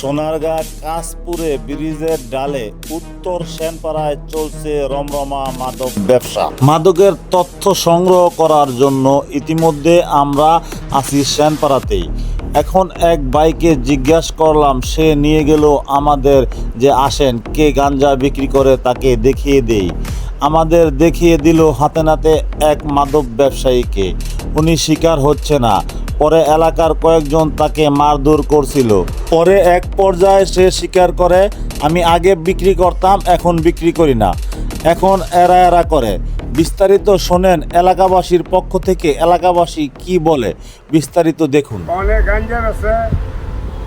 সোনারগাঁ কাশপুরে ব্রিজের ডালে উত্তর সেনপাড়ায় চলছে রমরমা মাদক ব্যবসা। মাদকের তথ্য সংগ্রহ করার জন্য ইতিমধ্যে আমরা আছি সেনপাড়াতেই। এখন এক ভাইকে জিজ্ঞাসা করলাম, সে নিয়ে গেল আমাদের যে আসেন কে গাঞ্জা বিক্রি করে তাকে দেখিয়ে দেই। আমাদের দেখিয়ে দিল হাতে নাতে এক মাদক ব্যবসায়ীকে। উনি স্বীকার হচ্ছে না। পরে এলাকার কয়েকজন তাকে মারধর করছিল। পরে এক পর্যায়ে সে স্বীকার করে, আমি আগে বিক্রি করতাম, এখন বিক্রি করি না, এখন এরা করে। বিস্তারিত শোনেন এলাকাবাসীর পক্ষ থেকে। এলাকাবাসী কি বলে বিস্তারিত দেখুন। অনেক গাঞ্জা আছে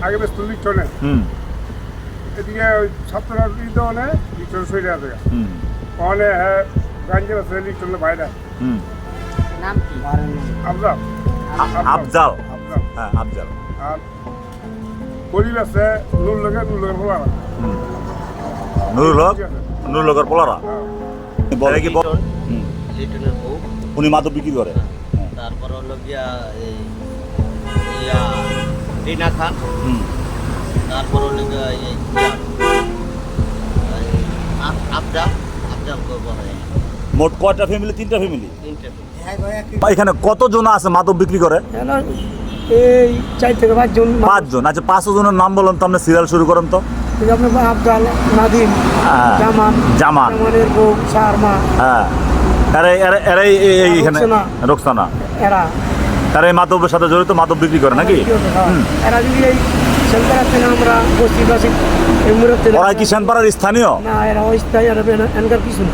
আগে বেশ তুলি চলে এদিকে ওই ছাত্ররা দিতে অনেক লিটন সইরে আছে অনেক গাঞ্জা আছে লিটন বাইরে নাম কি? আফজাল আফজাল। আফজাল হ্যাঁ, আফজাল। আর গরিব আছে নুর লোকের বলা নুরুল হকের পোলারা বলে কি লিটনের বউ, উনি মাদক বিক্রি করে। তারপর হলো গিয়া এই রিনা খান, তারপর হলো গিয়া এই আফজাল করবো মোট কয়টা ফ্যামিলি? তিনটা ফ্যামিলি। তিনটে। এখানে কতজন আছে মাদক বিক্রি করে? এই 4 থেকে 5 জন। 5 জন। আচ্ছা, 5 জনের নাম বলেন তো, আপনি সিরিয়াল শুরু করেন তো। আপনার আফজাল, নাদিম, জামান, জামানের বউ শারমা, হ্যাঁ, এরাই এখানে রোকসানা, এরা এই মাদকের সাথে জড়িত, মাদক বিক্রি করে নাকি? এরা যদি এই সেন্টার আছে না, আমরা বসি বাসি এই মুহূর্তে ওরা কি সেনপাড়ার স্থানীয়? না, এরা অস্থায়ী, এনকার কিছু না।